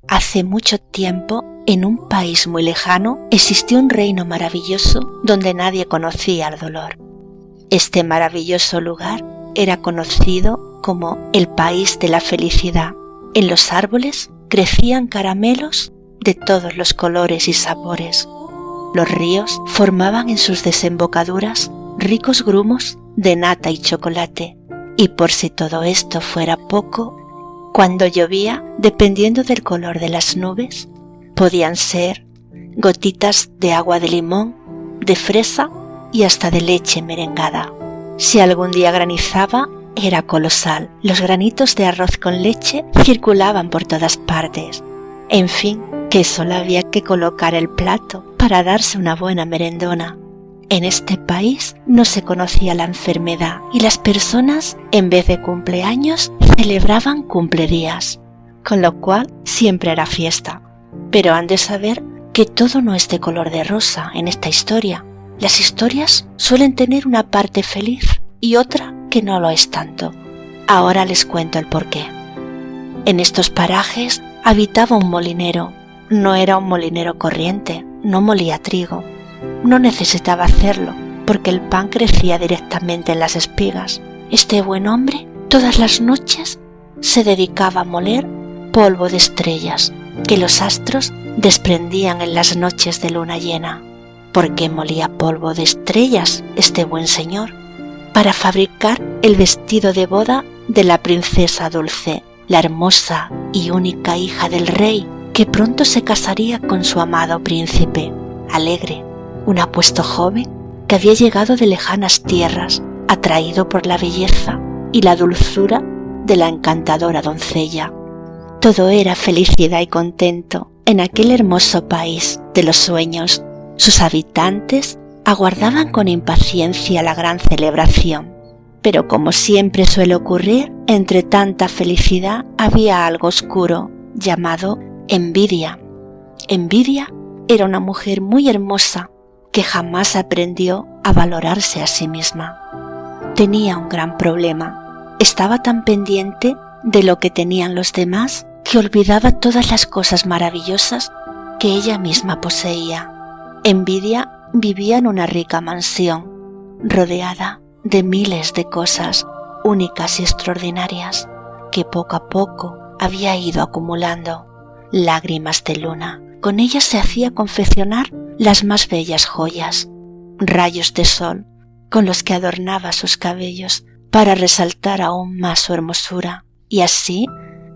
Hace mucho tiempo, en un país muy lejano, existió un reino maravilloso donde nadie conocía el dolor. Este maravilloso lugar era conocido como el país de la felicidad. En los árboles crecían caramelos de todos los colores y sabores. Los ríos formaban en sus desembocaduras ricos grumos de nata y chocolate. Y por si todo esto fuera poco, cuando llovía, dependiendo del color de las nubes, podían ser gotitas de agua de limón, de fresa y hasta de leche merengada. Si algún día granizaba, era colosal. Los granitos de arroz con leche circulaban por todas partes. En fin, que solo había que colocar el plato para darse una buena merendona. En este país no se conocía la enfermedad y las personas, en vez de cumpleaños, celebraban cumpledías, con lo cual siempre era fiesta. Pero han de saber que todo no es de color de rosa en esta historia. Las historias suelen tener una parte feliz y otra que no lo es tanto. Ahora les cuento el porqué. En estos parajes habitaba un molinero. No era un molinero corriente, no molía trigo. No necesitaba hacerlo, porque el pan crecía directamente en las espigas. Este buen hombre, todas las noches, se dedicaba a moler polvo de estrellas que los astros desprendían en las noches de luna llena. ¿Por qué molía polvo de estrellas este buen señor? Para fabricar el vestido de boda de la princesa Dulce, la hermosa y única hija del rey, que pronto se casaría con su amado príncipe, Alegre, un apuesto joven que había llegado de lejanas tierras, atraído por la belleza y la dulzura de la encantadora doncella. Todo era felicidad y contento en aquel hermoso país de los sueños. Sus habitantes aguardaban con impaciencia la gran celebración. Pero como siempre suele ocurrir, entre tanta felicidad había algo oscuro llamado envidia. Envidia era una mujer muy hermosa que jamás aprendió a valorarse a sí misma. Tenía un gran problema. Estaba tan pendiente de lo que tenían los demás que olvidaba todas las cosas maravillosas que ella misma poseía. Envidia vivía en una rica mansión, rodeada de miles de cosas únicas y extraordinarias que poco a poco había ido acumulando. Lágrimas de luna. Con ellas se hacía confeccionar las más bellas joyas, rayos de sol con los que adornaba sus cabellos para resaltar aún más su hermosura. Y así,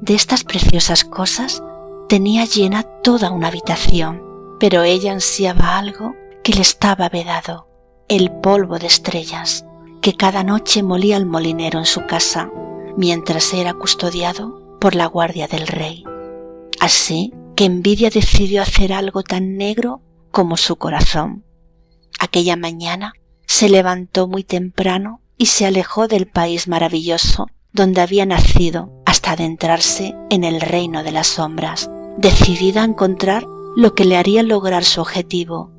de estas preciosas cosas, tenía llena toda una habitación. Pero ella ansiaba algo que le estaba vedado, el polvo de estrellas, que cada noche molía el molinero en su casa, mientras era custodiado por la guardia del rey. Así que Envidia decidió hacer algo tan negro como su corazón. Aquella mañana se levantó muy temprano y se alejó del país maravilloso donde había nacido hasta adentrarse en el reino de las sombras, decidida a encontrar lo que le haría lograr su objetivo,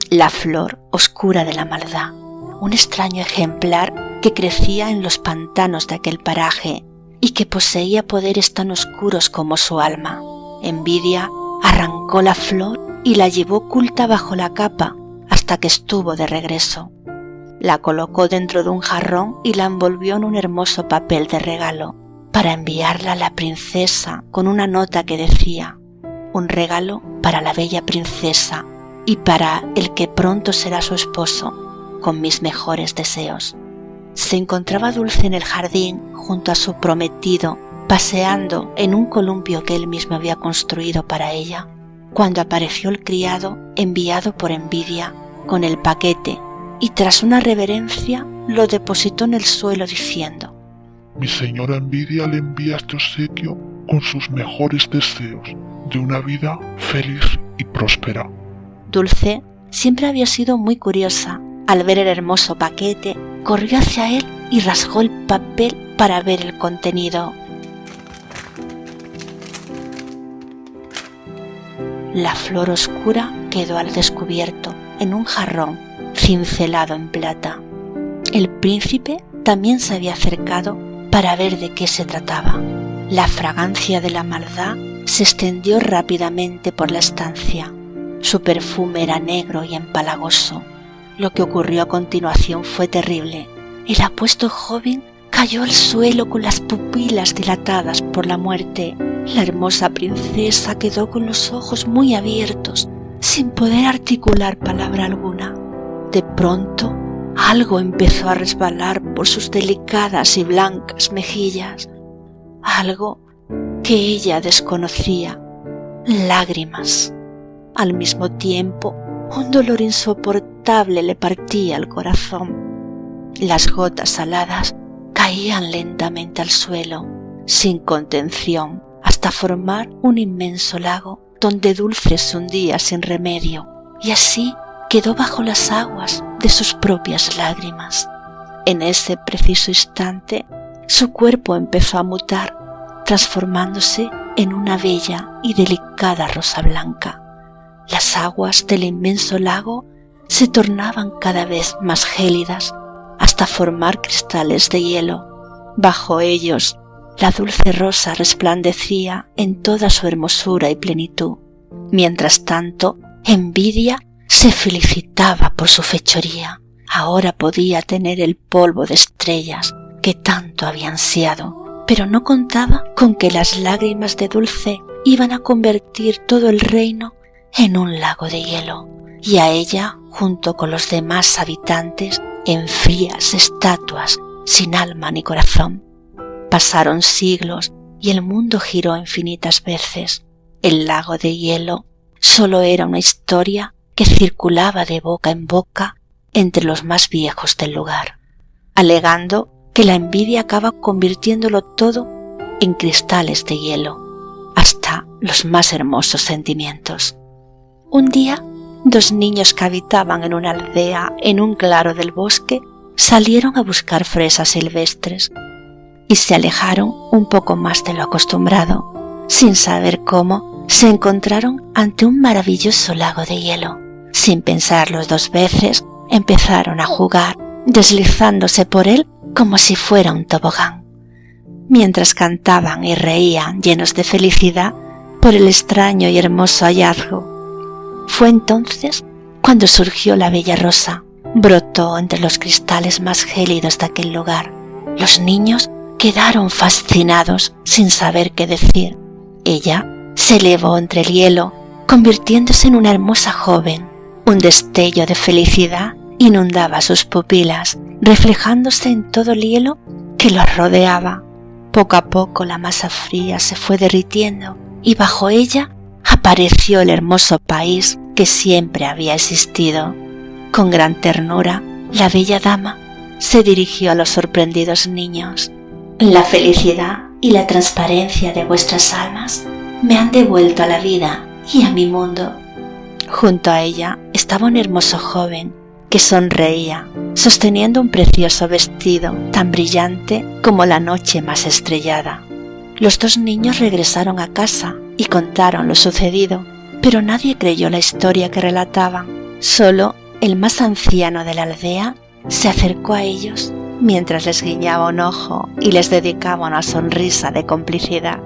la flor oscura de la maldad, un extraño ejemplar que crecía en los pantanos de aquel paraje y que poseía poderes tan oscuros como su alma. Envidia arrancó la flor y la llevó oculta bajo la capa hasta que estuvo de regreso. La colocó dentro de un jarrón y la envolvió en un hermoso papel de regalo para enviarla a la princesa con una nota que decía: un regalo para la bella princesa y para el que pronto será su esposo, con mis mejores deseos. Se encontraba Dulce en el jardín junto a su prometido, paseando en un columpio que él mismo había construido para ella, cuando apareció el criado enviado por Envidia con el paquete y tras una reverencia lo depositó en el suelo diciendo: mi señora Envidia le envía este obsequio con sus mejores deseos de una vida feliz y próspera. Dulce siempre había sido muy curiosa. Al ver el hermoso paquete, corrió hacia él y rasgó el papel para ver el contenido. La flor oscura quedó al descubierto en un jarrón cincelado en plata. El príncipe también se había acercado para ver de qué se trataba. La fragancia de la maldad se extendió rápidamente por la estancia. Su perfume era negro y empalagoso. Lo que ocurrió a continuación fue terrible. El apuesto joven cayó al suelo con las pupilas dilatadas por la muerte. La hermosa princesa quedó con los ojos muy abiertos, sin poder articular palabra alguna. De pronto, algo empezó a resbalar por sus delicadas y blancas mejillas. Algo que ella desconocía. Lágrimas. Al mismo tiempo, un dolor insoportable le partía el corazón. Las gotas saladas caían lentamente al suelo, sin contención, hasta formar un inmenso lago donde Dulce se hundía sin remedio, y así quedó bajo las aguas de sus propias lágrimas. En ese preciso instante, su cuerpo empezó a mutar, transformándose en una bella y delicada rosa blanca. Las aguas del inmenso lago se tornaban cada vez más gélidas hasta formar cristales de hielo. Bajo ellos, la dulce rosa resplandecía en toda su hermosura y plenitud. Mientras tanto, Envidia se felicitaba por su fechoría. Ahora podía tener el polvo de estrellas que tanto había ansiado, pero no contaba con que las lágrimas de Dulce iban a convertir todo el reino en un lago de hielo, y a ella, junto con los demás habitantes, en frías estatuas sin alma ni corazón. Pasaron siglos y el mundo giró infinitas veces. El lago de hielo solo era una historia que circulaba de boca en boca entre los más viejos del lugar, alegando que la envidia acaba convirtiéndolo todo en cristales de hielo, hasta los más hermosos sentimientos. Un día, dos niños que habitaban en una aldea en un claro del bosque salieron a buscar fresas silvestres y se alejaron un poco más de lo acostumbrado. Sin saber cómo, se encontraron ante un maravilloso lago de hielo. Sin pensarlo dos veces, empezaron a jugar, deslizándose por él como si fuera un tobogán, mientras cantaban y reían llenos de felicidad por el extraño y hermoso hallazgo. Fue entonces cuando surgió la bella rosa, brotó entre los cristales más gélidos de aquel lugar. Los niños quedaron fascinados sin saber qué decir. Ella se elevó entre el hielo, convirtiéndose en una hermosa joven. Un destello de felicidad inundaba sus pupilas, reflejándose en todo el hielo que los rodeaba. Poco a poco la masa fría se fue derritiendo y bajo ella apareció el hermoso país que siempre había existido. Con gran ternura, la bella dama se dirigió a los sorprendidos niños. La felicidad y la transparencia de vuestras almas me han devuelto a la vida y a mi mundo. Junto a ella estaba un hermoso joven que sonreía, sosteniendo un precioso vestido tan brillante como la noche más estrellada. Los dos niños regresaron a casa y contaron lo sucedido, pero nadie creyó la historia que relataban. Solo el más anciano de la aldea se acercó a ellos mientras les guiñaba un ojo y les dedicaba una sonrisa de complicidad.